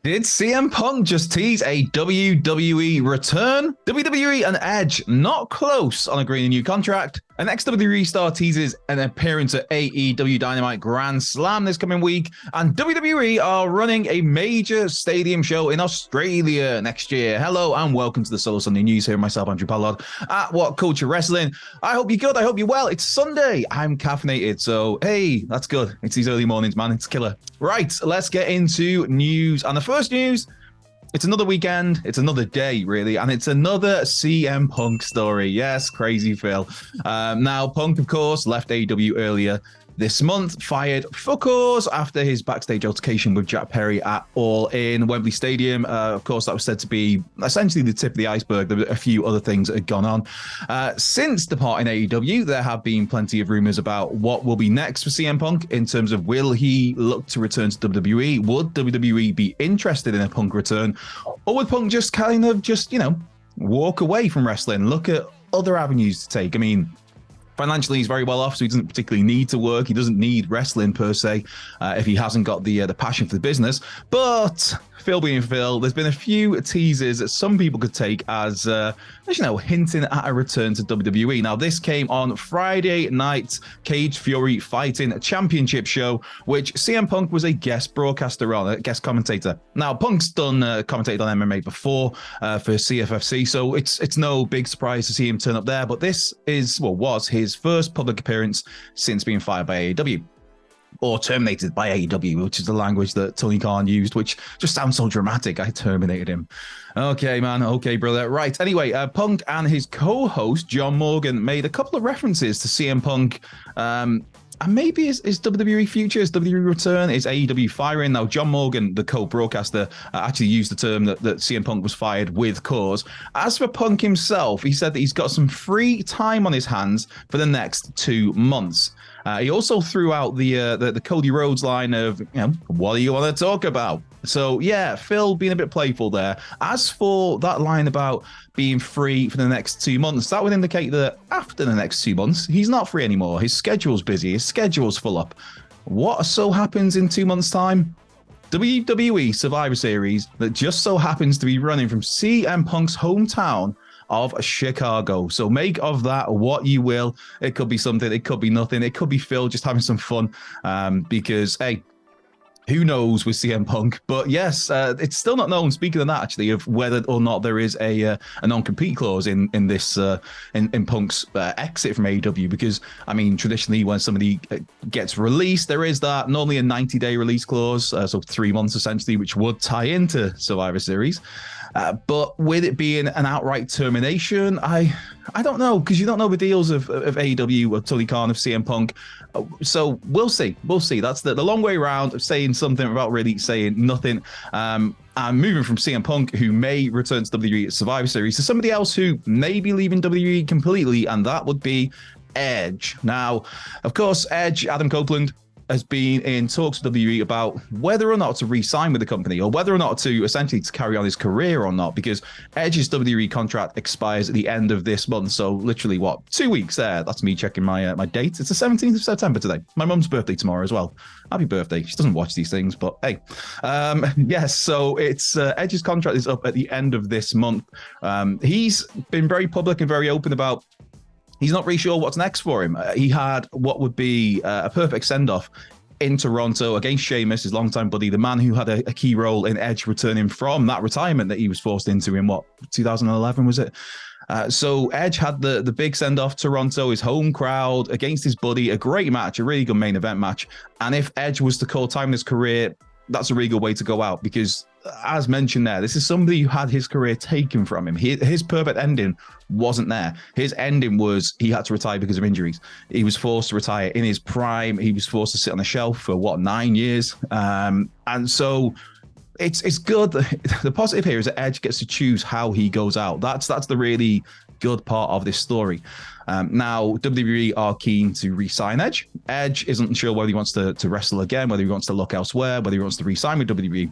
Did CM Punk just tease a WWE return? WWE and Edge not close on agreeing a new contract. An ex-WWE star teases an appearance at AEW Dynamite Grand Slam this coming week. And WWE are running a major stadium show in Australia next year. Hello and welcome to the Solo Sunday News. Here myself, Andrew Pollard, at What Culture Wrestling. I hope you're good. I hope you're well. It's Sunday. I'm caffeinated. So, hey, that's good. It's these early mornings, man. It's killer. Right, let's get into news. And the first news, it's another weekend, it's another day, really, and it's another CM Punk story. Yes, crazy Phil. Now, Punk, of course, left AEW earlier this month, fired for cause after his backstage altercation with Jack Perry at All In Wembley Stadium. Of course, that was said to be essentially the tip of the iceberg. There were a few other things that had gone on. Since departing AEW, there have been plenty of rumors about what will be next for CM Punk in terms of will he look to return to WWE? Would WWE be interested in a Punk return? Or would Punk just walk away from wrestling, look at other avenues to take? I mean, financially, he's very well off, so he doesn't particularly need to work. He doesn't need wrestling per se if he hasn't got the passion for the business. But Phil being Phil, there's been a few teasers that some people could take as hinting at a return to WWE. Now, this came on Friday night's Cage Fury Fighting Championship show, which CM Punk was a guest broadcaster on, a guest commentator. Now, Punk's done commentated on MMA before for CFFC, so it's no big surprise to see him turn up there. But this was his first public appearance since being fired by AEW. Or terminated by AEW, which is the language that Tony Khan used, which just sounds so dramatic. I terminated him. Okay, man. Okay, brother. Right. Anyway, Punk and his co-host, John Morgan, made a couple of references to CM Punk. And maybe his WWE future, his WWE return, is AEW firing. Now, John Morgan, the co-broadcaster, actually used the term that CM Punk was fired with cause. As for Punk himself, he said that he's got some free time on his hands for the next 2 months. He also threw out the Cody Rhodes line of, what do you want to talk about? So, yeah, Phil being a bit playful there. As for that line about being free for the next 2 months, that would indicate that after the next 2 months, he's not free anymore. His schedule's busy. His schedule's full up. What so happens in 2 months' time? WWE Survivor Series that just so happens to be running from CM Punk's hometown of Chicago. So make of that what you will. It could be something, it could be nothing, it could be Phil just having some fun because, hey, who knows with CM Punk? But yes, it's still not known, speaking of that, actually, of whether or not there is a non-compete clause in this in Punk's exit from AEW, because, I mean, traditionally when somebody gets released, there is that normally a 90-day release clause, so 3 months essentially, which would tie into Survivor Series. But with it being an outright termination, I don't know, because you don't know the deals of AEW, of Tony Khan, of CM Punk. So we'll see. We'll see. That's the long way around of saying something without really saying nothing. And moving from CM Punk, who may return to WWE at Survivor Series, to somebody else who may be leaving WWE completely, and that would be Edge. Now, of course, Edge, Adam Copeland, has been in talks with WWE about whether or not to re-sign with the company, or whether or not to essentially to carry on his career or not, because Edge's WWE contract expires at the end of this month. So literally, 2 weeks there? That's me checking my date. It's the 17th of September today. My mum's birthday tomorrow as well. Happy birthday. She doesn't watch these things, but hey. Yes, so it's Edge's contract is up at the end of this month. He's been very public and very open about he's not really sure what's next for him. He had what would be a perfect send-off in Toronto against Sheamus, his longtime buddy, the man who had a key role in Edge returning from that retirement that he was forced into in 2011, was it? So Edge had the big send-off, Toronto, his home crowd against his buddy, a great match, a really good main event match. And if Edge was to call time in his career, that's a really good way to go out, because as mentioned there, this is somebody who had his career taken from him. His perfect ending wasn't there. His ending was he had to retire because of injuries. He was forced to retire in his prime. He was forced to sit on the shelf for 9 years. And so it's good. The positive here is that Edge gets to choose how he goes out. That's the really good part of this story. Now, WWE are keen to re-sign Edge. Edge isn't sure whether he wants to wrestle again, whether he wants to look elsewhere, whether he wants to re-sign with WWE.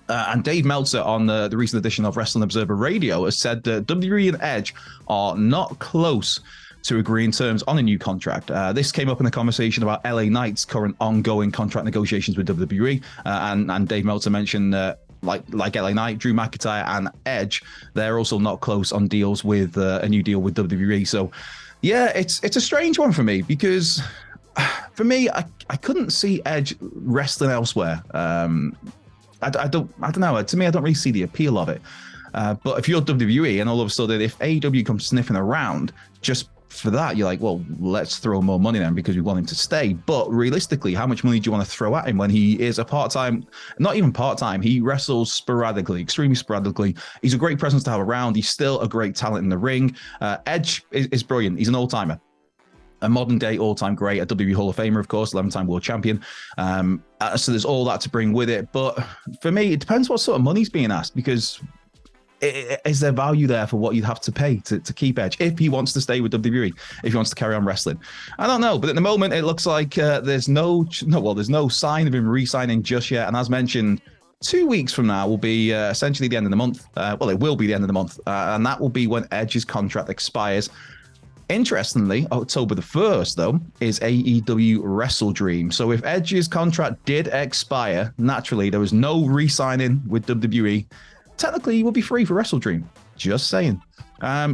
And Dave Meltzer on the recent edition of Wrestling Observer Radio has said that WWE and Edge are not close to agreeing terms on a new contract. This came up in a conversation about LA Knight's current ongoing contract negotiations with WWE. And Dave Meltzer mentioned that like LA Knight, Drew McIntyre, and Edge, they're also not close on deals with a new deal with WWE. So, yeah, it's a strange one for me because for me, I couldn't see Edge wrestling elsewhere. I don't know. To me, I don't really see the appeal of it. But if you're WWE and all of a sudden, if AEW comes sniffing around, just for that, you're like, well, let's throw more money then because we want him to stay. But realistically, how much money do you want to throw at him when he is a part-time, not even part-time, he wrestles sporadically, extremely sporadically. He's a great presence to have around. He's still a great talent in the ring. Edge is brilliant. He's an all-timer. A modern day all-time great, a WWE Hall of Famer, of course, 11-time world champion. So there's all that to bring with it. But for me, it depends what sort of money's being asked, because is there value there for what you'd have to pay to keep Edge if he wants to stay with WWE, if he wants to carry on wrestling? I don't know, but at the moment it looks like there's no sign of him re-signing just yet. And as mentioned, 2 weeks from now will be essentially the end of the month. Well, it will be the end of the month, and that will be when Edge's contract expires. Interestingly, October the 1st, though, is AEW Wrestle Dream. So if Edge's contract did expire, naturally, there was no re-signing with WWE. Technically, he will be free for Wrestle Dream. Just saying.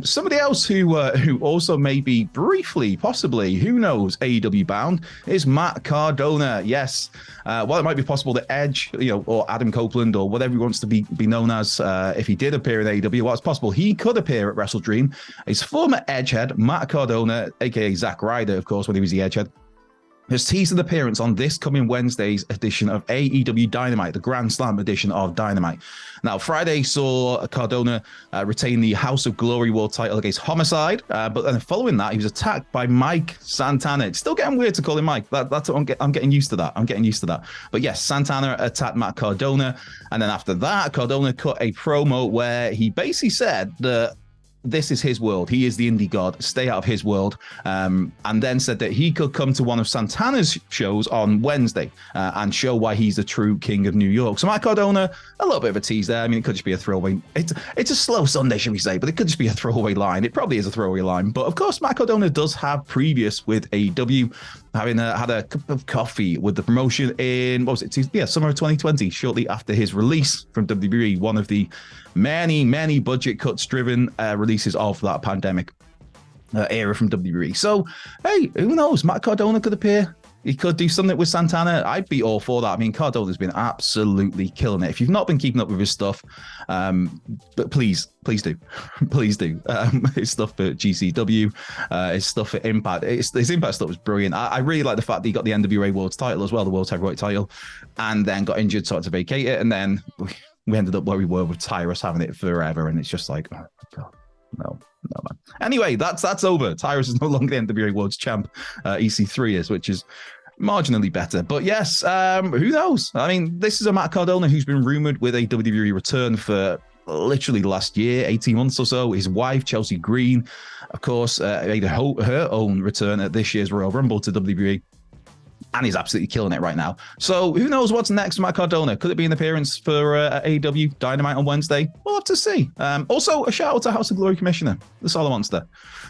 Somebody else who also may be briefly, possibly, who knows, AEW bound is Matt Cardona. Yes, while it might be possible that Edge, or Adam Copeland, or whatever he wants to be known as, if he did appear in AEW, well, it's possible he could appear at Wrestle Dream. His former Edgehead, Matt Cardona, aka Zack Ryder, of course, when he was the Edgehead, has teased an appearance on this coming Wednesday's edition of AEW Dynamite, the Grand Slam edition of Dynamite. Now, Friday saw Cardona retain the House of Glory World title against Homicide, but then following that, he was attacked by Mike Santana. It's still getting weird to call him Mike. That's I'm getting used to that. I'm getting used to that. But yes, Santana attacked Matt Cardona, and then after that, Cardona cut a promo where he basically said that this is his world. He is the indie god. Stay out of his world. And then said that he could come to one of Santana's shows on Wednesday and show why he's the true king of New York. So Matt Cardona, a little bit of a tease there. I mean, it could just be a throwaway. It's a slow Sunday, should we say, but it could just be a throwaway line. It probably is a throwaway line. But of course, Matt Cardona does have previous with AEW, having had a cup of coffee with the promotion in, summer of 2020, shortly after his release from WWE, one of the many budget cuts driven releases of that pandemic era from WWE. So, hey, who knows? Matt Cardona could appear. He could do something with Santana. I'd be all for that. I mean, Cardona's been absolutely killing it. If you've not been keeping up with his stuff, but please do. Please do. His stuff for GCW, his stuff for Impact. His Impact stuff was brilliant. I really like the fact that he got the NWA World's title as well, the World Heavyweight title, and then got injured, so had to vacate it. And then we ended up where we were with Tyrus having it forever. And it's just like, oh, God. No, man. Anyway, that's over. Tyrus is no longer the NWA World's champ. EC3 is, which is marginally better. But yes, who knows? I mean, this is a Matt Cardona who's been rumored with a WWE return for literally last year, 18 months or so. His wife, Chelsea Green, of course, made her own return at this year's Royal Rumble to WWE. And he's absolutely killing it right now. So who knows what's next for Matt Cardona? Could it be an appearance for AEW Dynamite on Wednesday? We'll have to see. Also, a shout out to House of Glory Commissioner, the Solid Monster.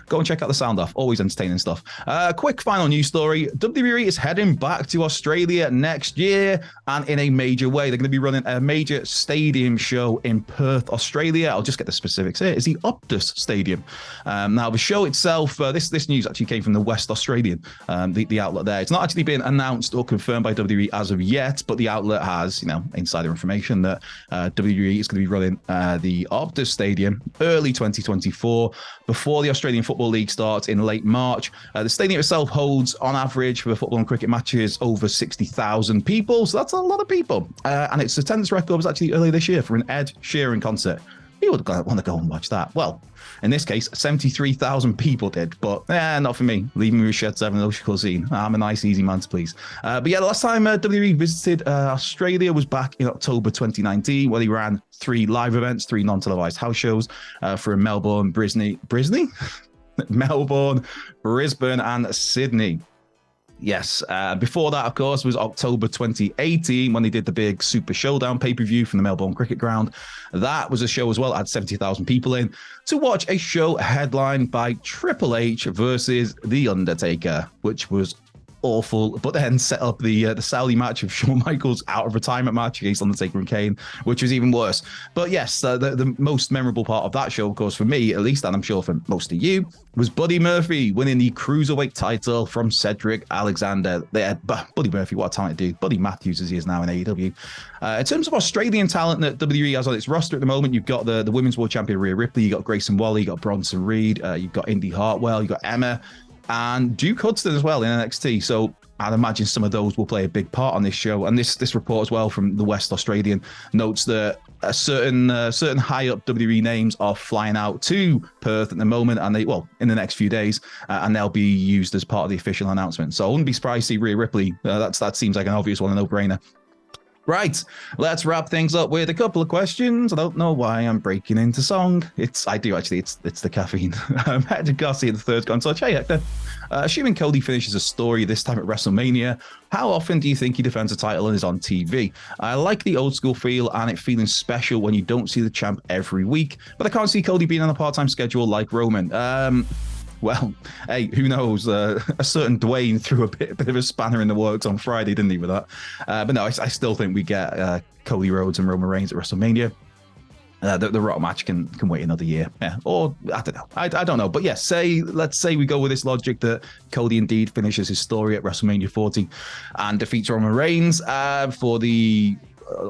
Go and check out the sound off. Always entertaining stuff. Quick final news story. WWE is heading back to Australia next year, and in a major way. They're going to be running a major stadium show in Perth, Australia. I'll just get the specifics here. It's the Optus Stadium. Now, the show itself, this news actually came from the West Australian, the outlet there. It's not actually been announced or confirmed by WWE as of yet, but the outlet has, insider information that WWE is going to be running the Optus Stadium early 2024, before the Australian Football League starts in late March. The stadium itself holds, on average, for football and cricket matches, over 60,000 people. So that's a lot of people. And its attendance record was actually earlier this year for an Ed Sheeran concert. You would want to go and watch that. Well, in this case, 73,000 people did, but not for me. Leaving me with Shed 7 Ocean Scene. I'm a nice, easy man to please. But yeah, the last time WWE visited Australia was back in October 2019, where he ran 3 live events, 3 non-televised house shows for Melbourne, Melbourne, Brisbane, and Sydney. Yes. Before that, of course, was October 2018 when they did the big Super Showdown pay-per-view from the Melbourne Cricket Ground. That was a show as well. It had 70,000 people in to watch a show headlined by Triple H versus The Undertaker, which was awful, but then set up the Saudi match of Shawn Michaels out of retirement match against Undertaker and Kane, which was even worse. But yes, the most memorable part of that show, of course, for me at least, and I'm sure for most of you, was Buddy Murphy winning the Cruiserweight title from Cedric Alexander. Buddy Murphy, what a talented dude. Buddy Matthews, as he is now in AEW. In terms of Australian talent that WWE has on its roster at the moment, you've got the Women's World Champion Rhea Ripley, you've got Grayson Waller, you've got Bronson Reed, you've got Indy Hartwell, you've got Emma, and Duke Hudson as well in NXT. So I'd imagine some of those will play a big part on this show. And this report as well from the West Australian notes that certain high up WWE names are flying out to Perth at the moment, and in the next few days, and they'll be used as part of the official announcement. So I wouldn't be surprised to see Rhea Ripley. That seems like an obvious one, a no-brainer. Right, let's wrap things up with a couple of questions. I don't know why I'm breaking into song. It's the caffeine. Hector Garcia, the third gone. So, hey, Hector, assuming Cody finishes a story this time at WrestleMania, how often do you think he defends a title and is on TV? I like the old school feel and it feeling special when you don't see the champ every week, but I can't see Cody being on a part-time schedule like Roman. Well, hey, who knows? A certain Dwayne threw a bit of a spanner in the works on Friday, didn't he, with that? But no, I still think we get Cody Rhodes and Roman Reigns at WrestleMania. The Rock match can wait another year. Yeah, or I don't know. I don't know. But yes, let's say we go with this logic that Cody indeed finishes his story at WrestleMania 40 and defeats Roman Reigns for the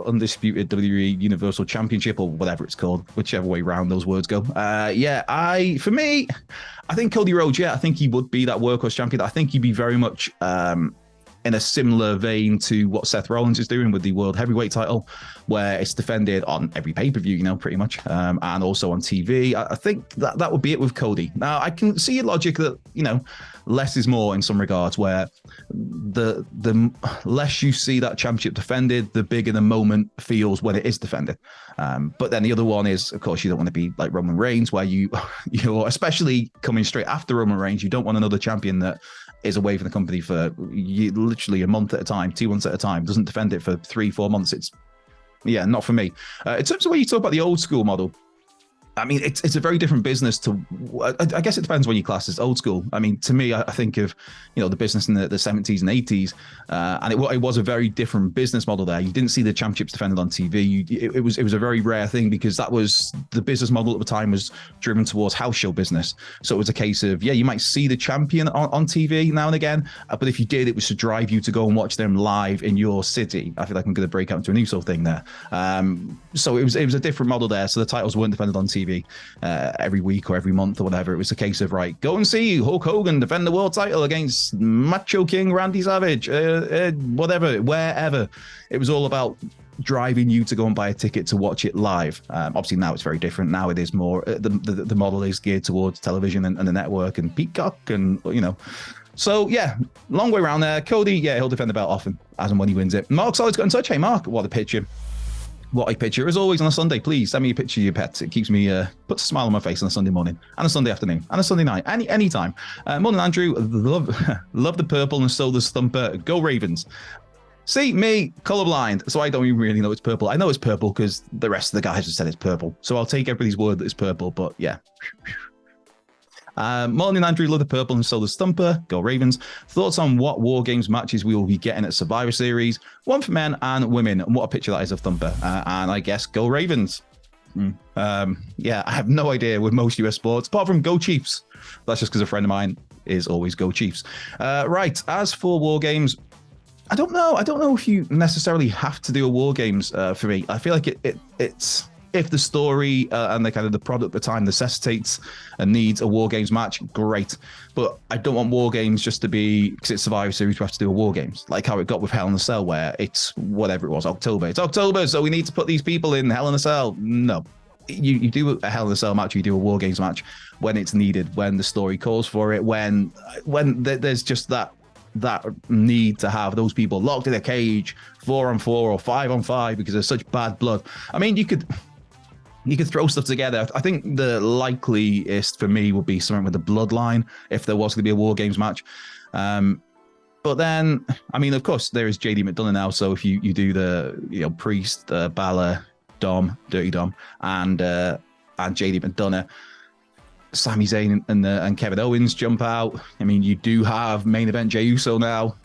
undisputed WWE Universal Championship, or whatever it's called, whichever way round those words go. For me, I think Cody Rhodes, I think he would be that workhorse champion. I think he'd be very much in a similar vein to what Seth Rollins is doing with the World Heavyweight title, where it's defended on every pay-per-view, pretty much, and also on TV. I think that would be it with Cody. Now, I can see a logic that, less is more in some regards, where the less you see that championship defended, the bigger the moment feels when it is defended. But then the other one is, of course, you don't want to be like Roman Reigns, where you're especially coming straight after Roman Reigns, you don't want another champion that is away from the company for literally a month at a time, 2 months at a time, doesn't defend it for 3-4 months. It's not for me. In terms of when you talk about the old school model, I mean, it's a very different business to, I guess it depends when you class as old school. I mean, to me, I think of, the business in the 70s and 80s, and it was a very different business model there. You didn't see the championships defended on TV. It was a very rare thing because that was the business model at the time was driven towards house show business. So it was a case of, you might see the champion on TV now and again, but if you did, it was to drive you to go and watch them live in your city. I feel like I'm going to break out into a new sort of thing there. So it was a different model there. So the titles weren't defended on TV every week or every month or whatever. It was a case of, right, go and see Hulk Hogan defend the world title against Macho King Randy Savage, whatever, wherever. It was all about driving you to go and buy a ticket to watch it live. Obviously now it's very different. Now it is more, the model is geared towards television and the network and Peacock and, So, long way around there. Cody, he'll defend the belt often, as and when he wins it. Mark Solid's got in touch. Hey, Mark, what a picture. What a picture. As always on a Sunday, please send me a picture of your pets. It keeps me, puts a smile on my face on a Sunday morning and a Sunday afternoon and a Sunday night, any time. Morning, Andrew. Love the purple and so does Thumper. Go Ravens. See, me, colorblind, so I don't even really know it's purple. I know it's purple because the rest of the guys have said it's purple. So I'll take everybody's word that it's purple, but yeah. Morning, Andrew. Love the purple and so does Stumper. Go Ravens. Thoughts on what War Games matches we will be getting at Survivor Series? One for men and women. And what a picture that is of Thumper. And I guess go Ravens. I have no idea with most US sports, apart from go Chiefs. That's just because a friend of mine is always go Chiefs. Right. As for War Games, I don't know. I don't know if you necessarily have to do a War Games for me. I feel like it's if the story and the kind of the product at the time necessitates and needs a War Games match, great. But I don't want War Games just to be, because it's Survivor Series, we have to do a War Games. Like how it got with Hell in a Cell, where it's whatever it was, October. It's October, so we need to put these people in Hell in a Cell. No. You do a Hell in a Cell match, you do a War Games match when it's needed, when the story calls for it, when there's just that need to have those people locked in a cage 4-on-4 or 5-on-5 because there's such bad blood. I mean, you could throw stuff together. I think the likeliest for me would be something with the Bloodline if there was going to be a War Games match. But then, I mean, of course, there is JD McDonough now. So if you do the Priest, Balor, Dom, Dirty Dom, and JD McDonough, Sami Zayn and Kevin Owens jump out. I mean, you do have main event Jey Uso now.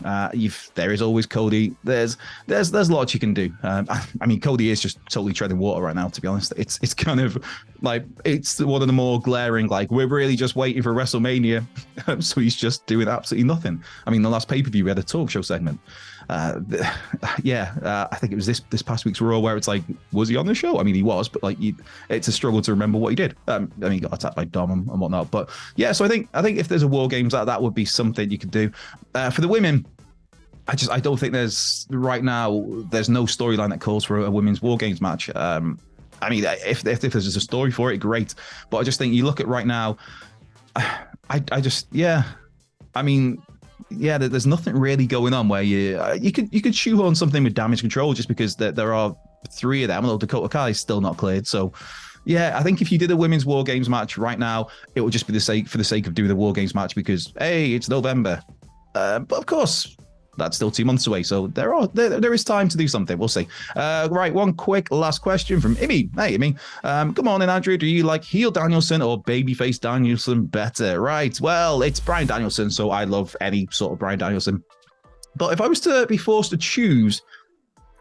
There is always Cody. There's lots you can do. I mean, Cody is just totally treading water right now. To be honest, it's kind of like it's one of the more glaring. Like we're really just waiting for WrestleMania, so he's just doing absolutely nothing. I mean, the last pay-per-view we had a talk show segment. I think it was this past week's Raw where it's like, was he on the show? I mean, he was, but like, it's a struggle to remember what he did. I mean, he got attacked by Dom and whatnot. But yeah, so I think if there's a War Games that would be something you could do. For the women, I don't think there's right now. There's no storyline that calls for a women's War Games match. I mean, if there's a story for it, great. But I just think you look at right now. I mean. Yeah, there's nothing really going on where you could shoehorn something with Damage Control just because there are 3 of them, although Dakota Kai is still not cleared. So, yeah, I think if you did a women's War Games match right now, it would just be for the sake of doing a War Games match because, hey, it's November. But of course, that's still 2 months away. So there is time to do something. We'll see. Right, one quick last question from Imi. Hey, Imi. Good morning, Andrew. Do you like heel Danielson or babyface Danielson better? Right. Well, it's Bryan Danielson, so I love any sort of Bryan Danielson. But if I was to be forced to choose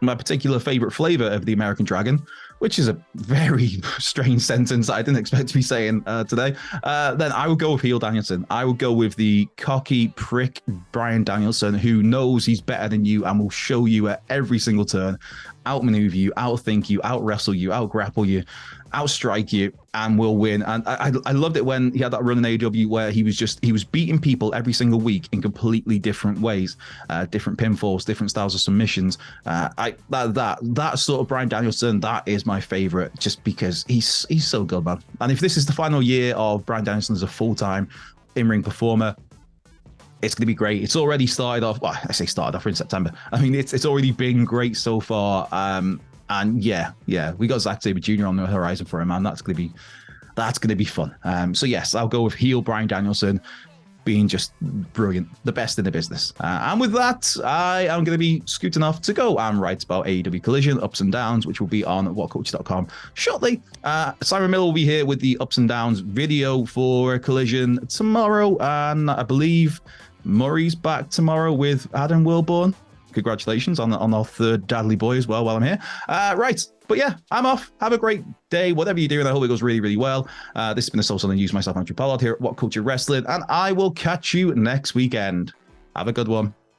my particular favorite flavor of the American Dragon, which is a very strange sentence that I didn't expect to be saying today, then I would go with heel Danielson. I would go with the cocky prick Bryan Danielson, who knows he's better than you and will show you at every single turn, outmaneuver you, outthink you, out-wrestle you, out-grapple you, outstrike you, and will win. And I loved it when he had that run in AEW where he was beating people every single week in completely different ways, different pinfalls, different styles of submissions. That sort of Bryan Danielson, that is my favorite, just because he's so good, man. And if this is the final year of Bryan Danielson as a full-time in-ring performer, it's going to be great. It's already started off. Well, I say started off in September. I mean, it's already been great so far. And yeah, we got Zack Sabre Jr. on the horizon for him, man. That's going to be fun. So yes, I'll go with heel Bryan Danielson being just brilliant, the best in the business. And with that, I am going to be scooting off to go and write about AEW Collision Ups and Downs, which will be on whatculture.com shortly. Simon Miller will be here with the Ups and Downs video for Collision tomorrow, and I believe Murray's back tomorrow with Adam Wilborn. Congratulations on our third Dadley boy as well while I'm here. Right. But yeah, I'm off. Have a great day, whatever you're doing. I hope it goes really, really well. This has been the Soul Selling News. Myself, Andrew Pollard, here at What Culture Wrestling, and I will catch you next weekend. Have a good one.